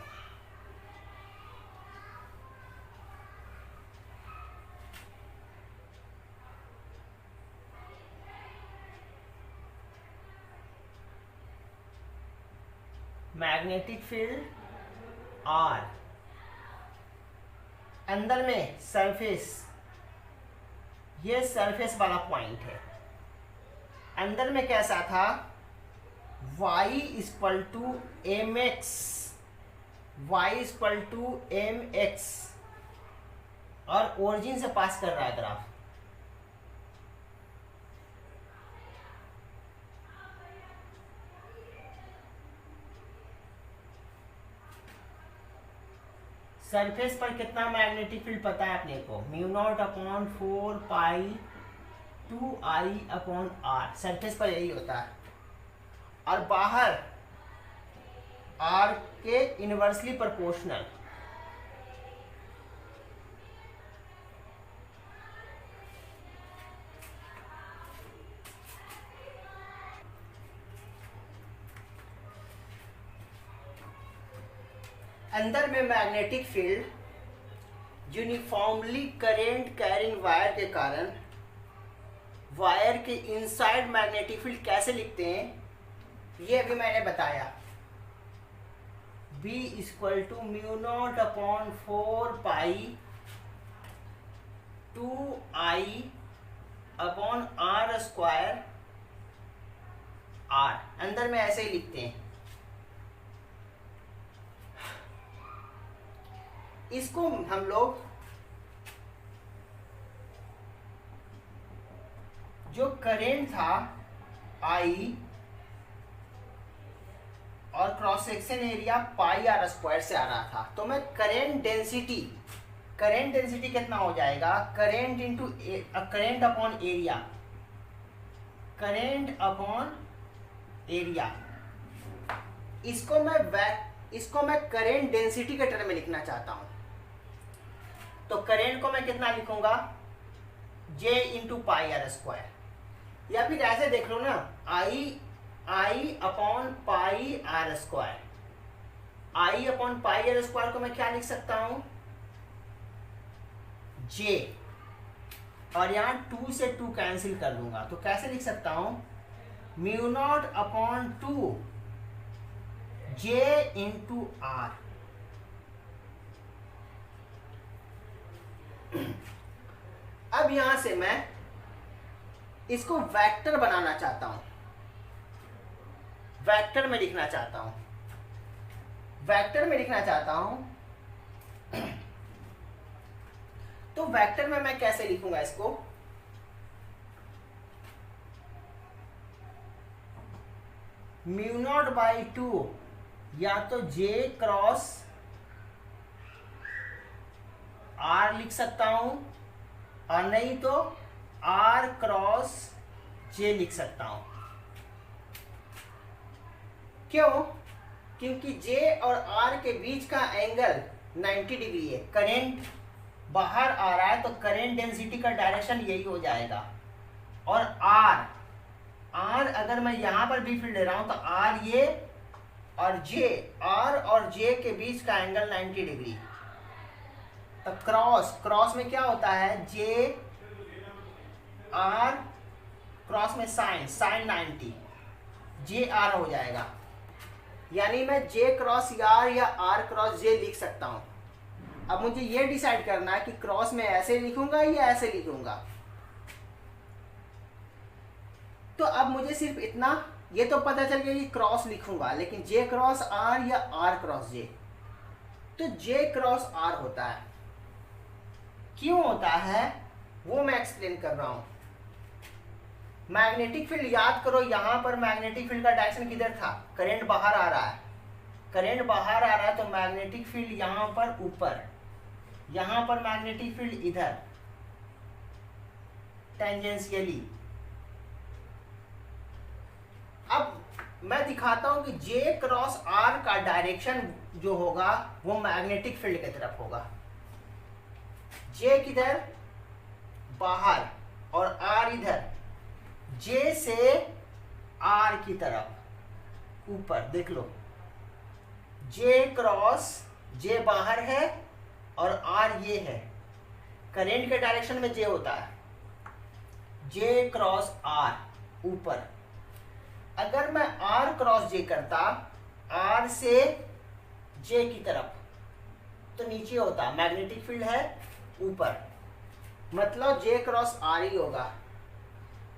मैग्नेटिक फील्ड R, अंदर में सरफेस, ये सरफेस वाला पॉइंट है। अंदर में कैसा था, y equal to M X, Y equal to M X, और ओरिजिन से पास कर रहा है ग्राफ। सरफेस पर कितना मैग्नेटिक फील्ड पता है अपने को, mu naught upon 4 2i upon r, surface पर यही होता है। और बाहर r के इनवर्सली प्रोपोर्शनल, अंदर में magnetic field uniformly current carrying wire के कारण, वायर के इनसाइड मैग्नेटिक फील्ड कैसे लिखते हैं, ये अभी मैंने बताया। B equal to mu naught upon 4 2i upon r square R, अंदर में ऐसे ही लिखते हैं। इसको हम लोग जो करंट था आई और cross section area pi are square से आ रहा था, तो मैं करंट डेंसिटी कितना हो जाएगा, current into current upon area, current upon area, इसको मैं करंट डेंसिटी के टर्म में लिखना चाहता हूं। तो करंट को मैं कितना लिखूंगा, J into pi are square, या फिर ऐसे देख लो ना, I upon pi are square, I upon pi are square को मैं क्या लिख सकता हूं, J, और यहां 2 से 2 कैंसिल कर दूंगा, तो कैसे लिख सकता हूं, mu naught upon 2 J into R. अब यहां से मैं इसको वेक्टर बनाना चाहता हूं, वेक्टर में लिखना चाहता हूं, तो वेक्टर में मैं कैसे लिखूंगा इसको, म्यू नॉट बाई 2, या तो J क्रॉस R लिख सकता हूं, और नहीं तो R क्रॉस J लिख सकता हूं। क्यों? क्योंकि J और R के बीच का एंगल 90 डिग्री है, करंट बाहर आ रहा है, तो करंट डेंसिटी का डायरेक्शन यही हो जाएगा। और R अगर मैं यहां पर भी फील्ड ले रहा हूं तो R ये और R और J के बीच का एंगल 90 डिग्री, तो क्रॉस में क्या होता है, J R क्रॉस में साइन 90, JR हो जाएगा, यानी मैं J क्रॉस R या R क्रॉस J लिख सकता हूं। अब मुझे ये डिसाइड करना है कि क्रॉस में ऐसे लिखूंगा या ऐसे लिखूंगा। तो अब मुझे सिर्फ इतना ये तो पता चल गया कि क्रॉस लिखूंगा, लेकिन J क्रॉस R या R क्रॉस J, तो J क्रॉस R होता है। क्यों होता है वो मैं एक्सप्लेन कर रहा हूं। मैग्नेटिक फील्ड याद करो, यहां पर मैग्नेटिक फील्ड का डायरेक्शन किधर था, करंट बाहर आ रहा है, तो मैग्नेटिक फील्ड यहां पर ऊपर, यहां पर मैग्नेटिक फील्ड इधर टेंजेंशियली। अब मैं दिखाता हूं कि J क्रॉस R का डायरेक्शन जो होगा वो मैग्नेटिक फील्ड की तरफ होगा। J किधर, बाहर, और R इधर, J से R की तरफ ऊपर। देख लो, J क्रॉस J बाहर है और R ये है, करंट के डायरेक्शन में J होता है, J क्रॉस R ऊपर। अगर मैं R क्रॉस J करता, R से J की तरफ, तो नीचे होता, मैग्नेटिक फील्ड है ऊपर, मतलब J क्रॉस R ही होगा।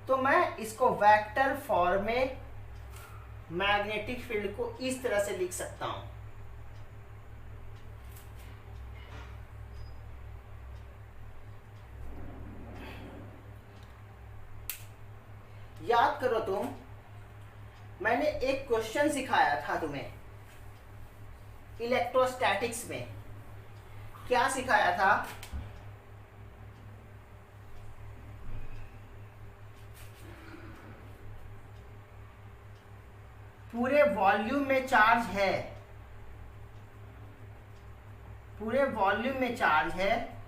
तो मैं इसको वेक्टर फॉर्म में मैग्नेटिक फील्ड को इस तरह से लिख सकता हूं। याद करो तुम, मैंने एक क्वेश्चन सिखाया था तुम्हें इलेक्ट्रोस्टैटिक्स में। क्या सिखाया था, पूरे वॉल्यूम में चार्ज है, पूरे वॉल्यूम में चार्ज है,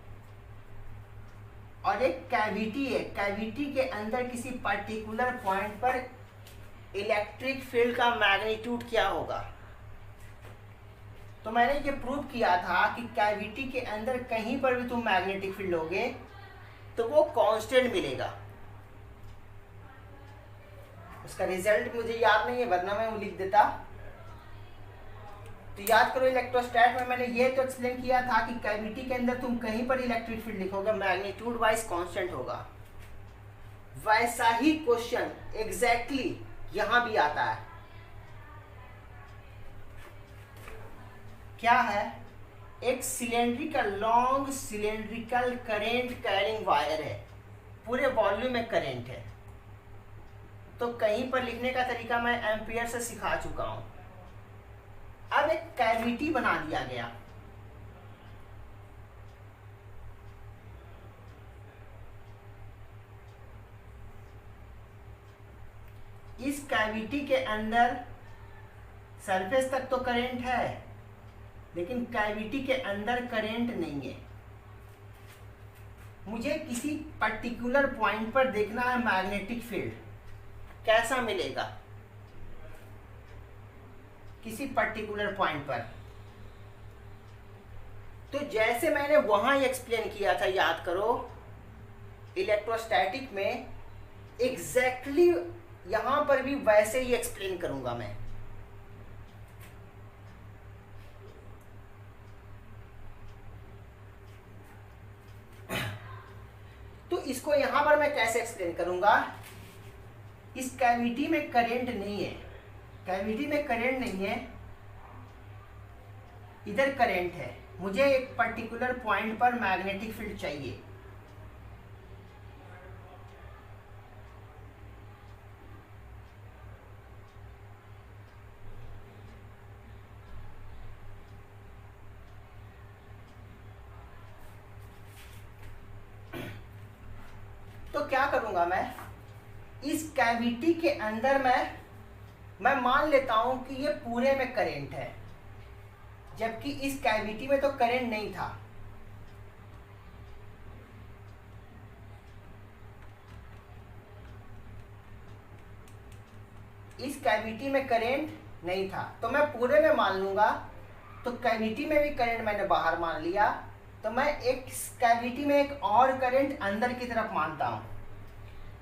और एक कैविटी है, कैविटी के अंदर किसी पर्टिकुलर पॉइंट पर इलेक्ट्रिक फील्ड का मैग्नीट्यूड क्या होगा। तो मैंने ये प्रूव किया था कि कैविटी के अंदर कहीं पर भी तुम मैग्नेटिक फील्ड लोगे तो वो कांस्टेंट मिलेगा। उसका रिजल्ट मुझे याद नहीं है, वरना मैं वो लिख देता। तो याद करो, इलेक्ट्रोस्टैट में मैंने ये तो एक्सप्लेन किया था कि कैविटी के अंदर तुम कहीं पर इलेक्ट्रिक फील्ड लिखोगे, मैग्नीट्यूड वाइज कांस्टेंट होगा। वैसा ही क्वेश्चन एग्जैक्टली यहां भी आता है। क्या है? एक cylindrical, long cylindrical current carrying wire है, पूरे वॉल्यूम में करंट है। तो कहीं पर लिखने का तरीका मैं एम्पियर से सिखा चुका हूं। अब एक कैविटी बना दिया गया, इस कैविटी के अंदर सरफेस तक तो करंट है, लेकिन कैविटी के अंदर करंट नहीं है। मुझे किसी पर्टिकुलर पॉइंट पर देखना है मैग्नेटिक फील्ड कैसा मिलेगा, किसी पर्टिकुलर पॉइंट पर। तो जैसे मैंने वहां एक्सप्लेन किया था, याद करो, इलेक्ट्रोस्टैटिक में एग्जैक्टली यहां पर भी वैसे ही एक्सप्लेन करूंगा मैं। तो इसको यहां पर मैं कैसे एक्सप्लेन करूंगा? इस कैविटी में करंट नहीं है, कैविटी में करंट नहीं है, इधर करंट है। मुझे एक पर्टिकुलर पॉइंट पर मैग्नेटिक फील्ड चाहिए। तो क्या करूंगा मैं? इस कैविटी के अंदर मैं मान लेता हूं कि ये पूरे में करंट है, जबकि इस कैविटी में तो करंट नहीं था। इस कैविटी में करंट नहीं था, तो मैं पूरे में मान लूंगा। तो कैविटी में भी करंट मैंने बाहर मान लिया, तो मैं एक कैविटी में एक और करंट अंदर की तरफ मानता हूं,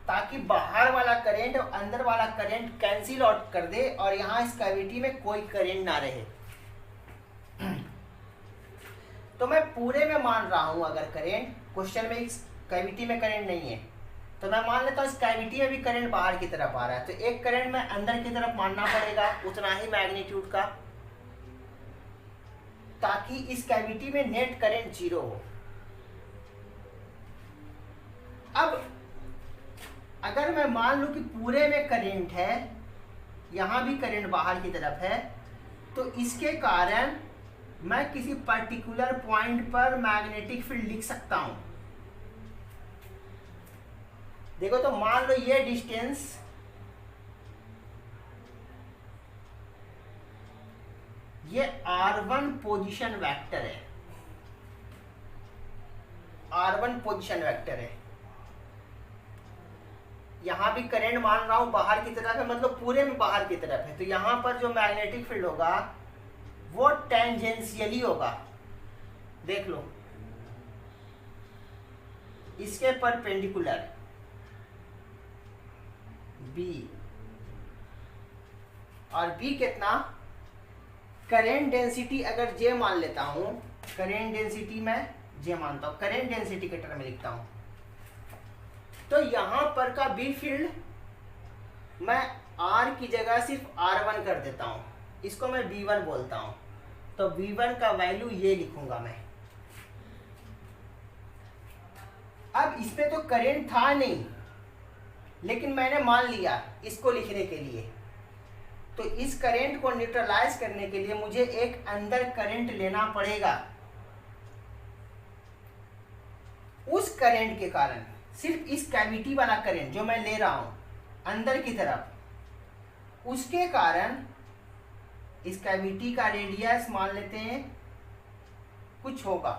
ताकि बाहर वाला करंट और अंदर वाला करंट कैंसिल आउट कर दे और यहां इस कैविटी में कोई करंट ना रहे। तो मैं पूरे में मान रहा हूं अगर करंट, क्वेश्चन में इस कैविटी में करंट नहीं है, तो मैं मान लेता हूं इस कैविटी में भी करंट बाहर की तरफ आ रहा है। तो एक करंट मैं अंदर की तरफ मानना पड़ेगा, उतना ही मैग्नीट्यूड का, ताकि इस कैविटी में नेट करंट 0 हो। अब अगर मैं मान लूं कि पूरे में करंट है, यहां भी करंट बाहर की तरफ है, तो इसके कारण मैं किसी पर्टिकुलर पॉइंट पर मैग्नेटिक फील्ड लिख सकता हूं। देखो, तो मान लो ये डिस्टेंस, ये R1 पोजीशन वेक्टर है, R1 पोजीशन वेक्टर है। यहां भी करंट मान रहा हूं बाहर की तरफ है, मतलब पूरे में बाहर की तरफ है। तो यहां पर जो मैग्नेटिक फील्ड होगा वो टेंजेंशियली होगा। देख लो, इसके परपेंडिकुलर B, और B कितना? करंट डेंसिटी अगर J मान लेता हूं, करंट डेंसिटी मैं J मानता हूं, करंट डेंसिटी के टर्म में लिखता हूं, तो यहां पर का B फील्ड मैं R की जगह सिर्फ R1 कर देता हूं, इसको मैं B1 बोलता हूं। तो B1 का वैल्यू ये लिखूंगा मैं। अब इसमें तो करंट था नहीं, लेकिन मैंने मान लिया इसको लिखने के लिए। तो इस करंट को न्यूट्रलाइज करने के लिए मुझे एक अंदर करंट लेना पड़ेगा। उस करंट के कारण, सिर्फ इस कैविटी वाला करंट जो मैं ले रहा हूं अंदर की तरफ, उसके कारण इस कैविटी का रेडियस मान लेते हैं कुछ होगा।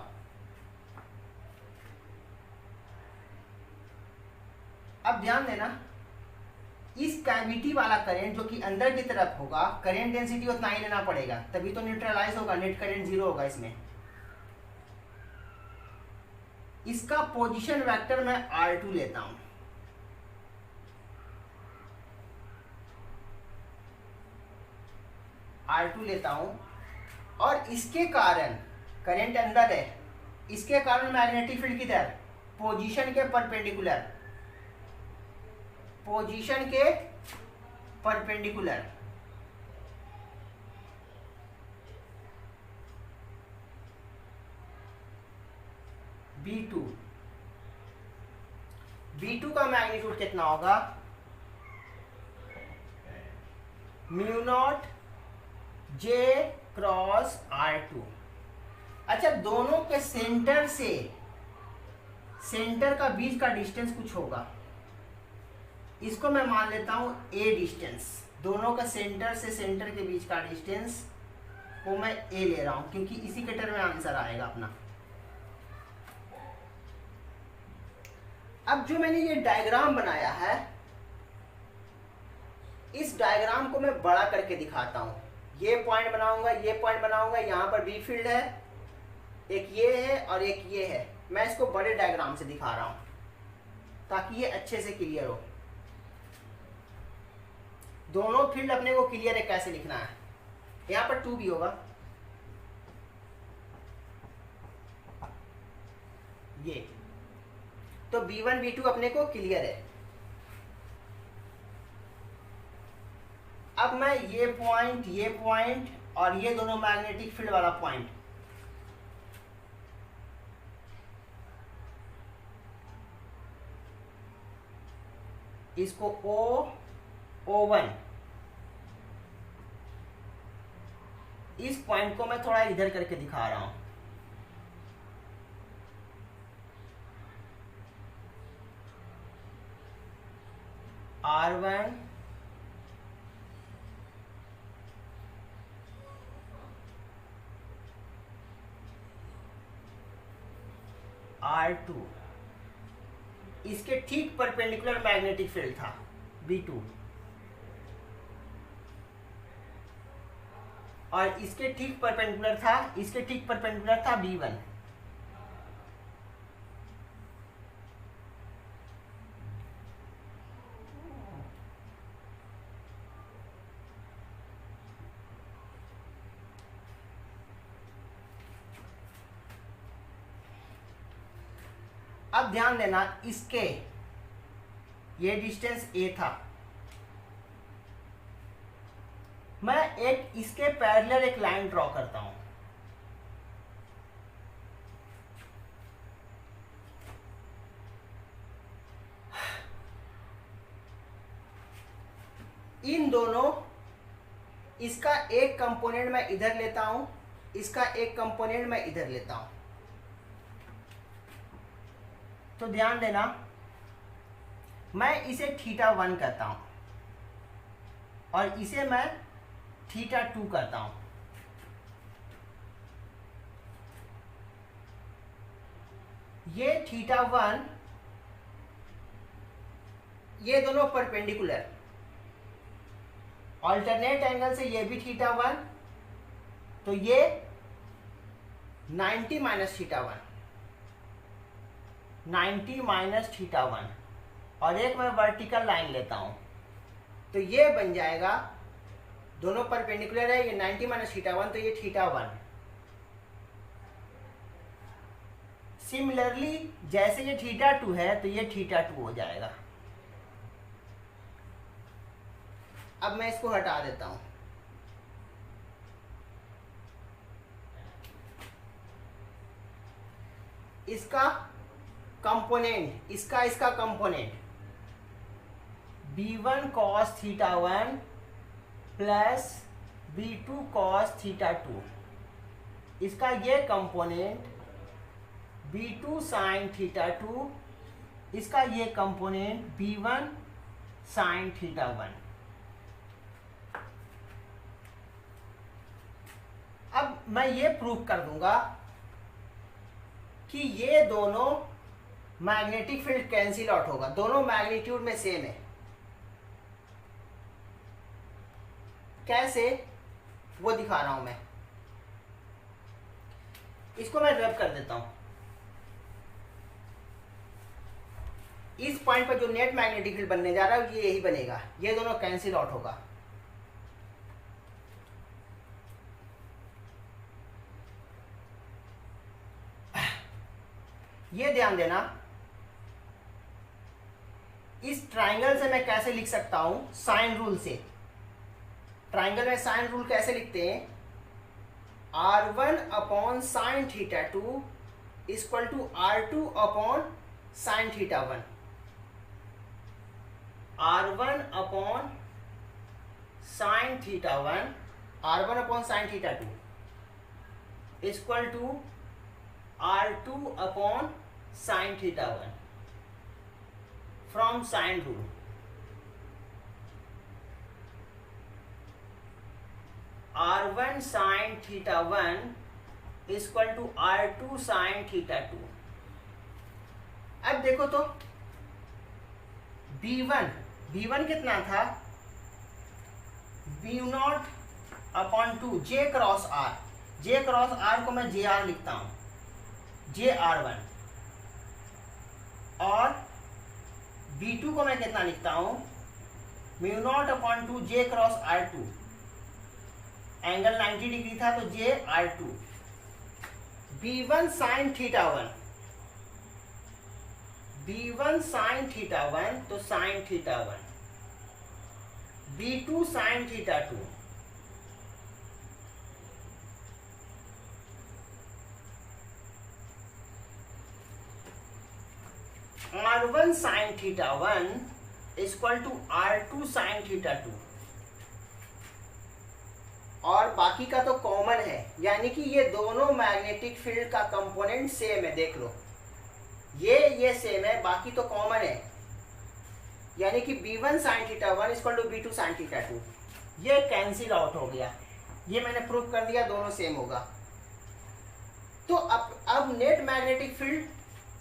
अब ध्यान देना, इस कैविटी वाला करंट जो कि अंदर की तरफ होगा, करंट डेंसिटी उतना ही लेना पड़ेगा, तभी तो न्यूट्रलाइज होगा, नेट करंट 0 होगा इसमें। इसका पोजीशन वेक्टर मैं R2 लेता हूं। R2 लेता हूं, और इसके कारण करंट अंदर है, इसके कारण मैग्नेटिक फील्ड किधर? पोजीशन के परपेंडिकुलर, पोजीशन के परपेंडिकुलर B2, B2 का मैग्नीट्यूड कितना होगा, mu naught J cross R2। अच्छा, दोनों के सेंटर से सेंटर का बीच का डिस्टेंस कुछ होगा, इसको मैं मान लेता हूं A डिस्टेंस। दोनों का सेंटर से सेंटर के बीच का डिस्टेंस को मैं A ले रहा हूं, क्योंकि इसी के टर्म में आंसर आएगा अपना। अब जो मैंने ये डायग्राम बनाया है, इस डायग्राम को मैं बड़ा करके दिखाता हूं। ये पॉइंट बनाऊंगा, ये पॉइंट बनाऊंगा, यहां पर बी फील्ड है, एक ये है और एक ये है। मैं इसको बड़े डायग्राम से दिखा रहा हूं ताकि ये अच्छे से क्लियर हो। दोनों फील्ड अपने को क्लियर है कैसे लिखना है। यहां पर 2 भी होगा, ये तो B1 B2 अपने को क्लियर है। अब मैं ये पॉइंट और ये दोनों मैग्नेटिक फील्ड वाला पॉइंट, इसको O1, इस पॉइंट को मैं थोड़ा इधर करके दिखा रहा हूं। R1 R2, इसके ठीक परपेंडिकुलर मैग्नेटिक फील्ड था B2, और इसके ठीक परपेंडिकुलर था B1। अब ध्यान देना, इसके ये डिस्टेंस A था, मैं एक इसके पैरेलल एक लाइन ड्रॉ करता हूं। इन दोनों, इसका एक कंपोनेंट मैं इधर लेता हूं, इसका एक कंपोनेंट मैं इधर लेता हूं। तो ध्यान देना, मैं इसे θ1 करता हूं और इसे मैं θ2 करता हूं। ये θ1, ये दोनों परपेंडिकुलर, ऑल्टरनेट एंगल से ये भी θ1, तो ये 90 माइनस θ1, 90 माइनस θ1, और एक मैं वर्टिकल लाइन लेता हूं, तो ये बन जाएगा, दोनों परपेंडिकुलर है, ये 90 माइनस θ1, तो ये θ1। सिमिलरली जैसे ये θ2 है तो ये θ2 हो जाएगा। अब मैं इसको हटा देता हूं। इसका कंपोनेंट, इसका component B1 cos θ1 plus B2 cos θ2, इसका ये कंपोनेंट B2 sin θ2, इसका ये कंपोनेंट B1 sin θ1। अब मैं ये प्रूव कर दूंगा कि ये दोनों मैग्नेटिक फील्ड कैंसिल आउट होगा, दोनों मैग्नीट्यूड में सेम है। कैसे, वो दिखा रहा हूं मैं। इसको मैं रब कर देता हूं। इस पॉइंट पर जो नेट मैग्नेटिक फील्ड बनने जा रहा है ये यही बनेगा, ये दोनों कैंसिल आउट होगा। ये ध्यान देना, इस ट्राइंगल से मैं कैसे लिख सकता हूं, साइन रूल से। ट्राइंगल में साइन रूल कैसे लिखते हैं, R1 upon sine theta 2 equal to R2 upon sine theta 1। R1 upon sine theta 1, R1 upon sine theta 2 equal to R2 upon sine theta 1 from sine rule. R1 sine theta 1 equal to R2 sine theta 2। अब देखो तो B1 कितना था, B0 upon 2 J cross R को मैं JR लिखता हूं, JR1। और B2 को मैं कितना लिखता हूं, mu naught upon 2 J cross R2, angle 90 degree था तो JR2। B1 sine theta 1, B1 sine theta 1 तो sine theta 1, B2 sine theta 2, R1 sine theta 1 equal to R2 sine theta 2। और बाकी का तो कॉमन है, यानी कि ये दोनों मैग्नेटिक फील्ड का कंपोनेंट सेम है। देख लो ये सेम है, बाकी तो कॉमन है, यानी कि B1 sine theta 1 equal to B2 sine theta 2, ये कैंसिल आउट हो गया। ये मैंने प्रूव कर दिया, दोनों सेम होगा। तो अब नेट मैग्नेटिक फील्ड,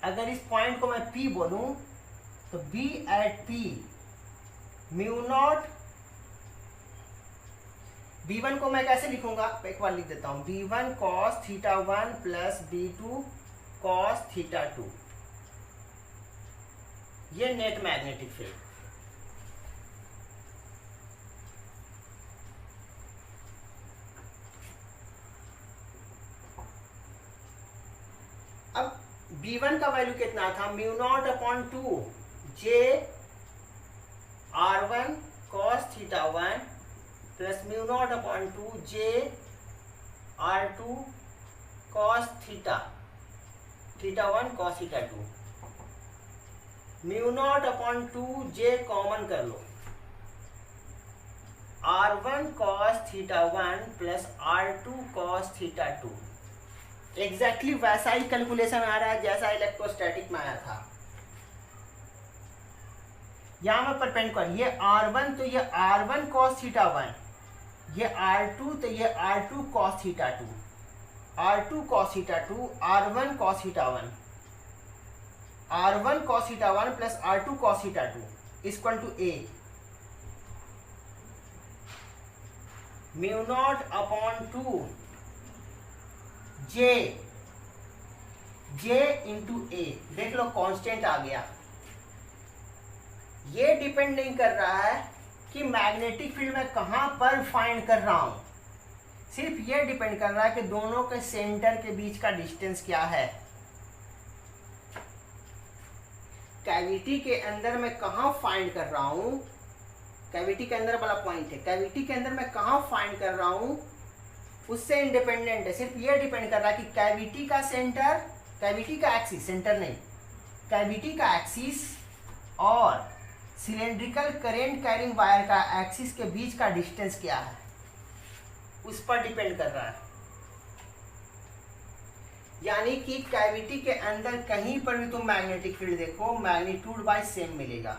अगर इस पॉइंट को मैं P बोलूं तो B एट P म्यू0, B1 को मैं कैसे लिखूंगा, एक बार लिख देता हूं, B1 cos theta 1 plus B2 cos theta 2, ये नेट मैग्नेटिक फील्ड। अब B1 का वैल्यू कितना था, mu naught upon 2 JR1 cos theta 1 plus mu naught upon 2 JR2 cos theta 1 cos theta 2। Mu naught upon 2 J common कर लो, R1 cos theta 1 plus R2 cos theta 2। Exactly वैसा ही calculation आ रहा है जैसा इलेक्ट्रोस्टैटिक में आया था। यहां में परपेंडिकुलर, ये R1 तो ये R1 कॉस थीटा 1, ये R2 तो ये R2 cos theta 2, R2 cos theta 2, R1 cos theta 1, R1 cos theta 1 plus R2 cos theta 2 equal to A mu naught upon 2 J into A। देख लो कांस्टेंट आ गया। ये depend नहीं कर रहा है कि मैग्नेटिक फील्ड में कहां पर फाइंड कर रहा हूं, सिर्फ ये डिपेंड कर रहा है कि दोनों के सेंटर के बीच का डिस्टेंस क्या है। कैविटी के अंदर मैं कहां फाइंड कर रहा हूं, कैविटी के अंदर वाला पॉइंट है, कैविटी के अंदर मैं कहां फाइंड कर रहा हूं उससे इंडिपेंडेंट है। सिर्फ ये डिपेंड कर रहा है कि कैविटी का सेंटर, कैविटी का एक्सिस, सेंटर नहीं, कैविटी का एक्सिस और सिलेंड्रिकल करेंट कैरिंग वायर का एक्सिस के बीच का डिस्टेंस क्या है, उस पर डिपेंड कर रहा है। यानी कि कैविटी के अंदर कहीं पर भी तुम मैग्नेटिक फील्ड देखो, मैग्नीट्यूड बाय सेम मिलेगा।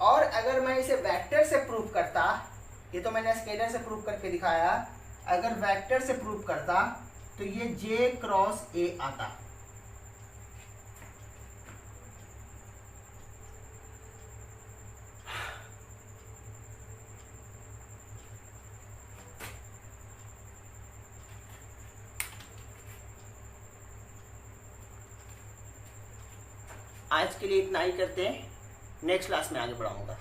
और अगर मैं इसे वेक्टर से प्रूव करता, ये तो मैंने स्केलर से प्रूव करके दिखाया, अगर वेक्टर से प्रूव करता तो ये J क्रॉस A आता। आज के लिए इतना ही करते हैं, नेक्स्ट क्लास में आगे बढ़ाऊंगा।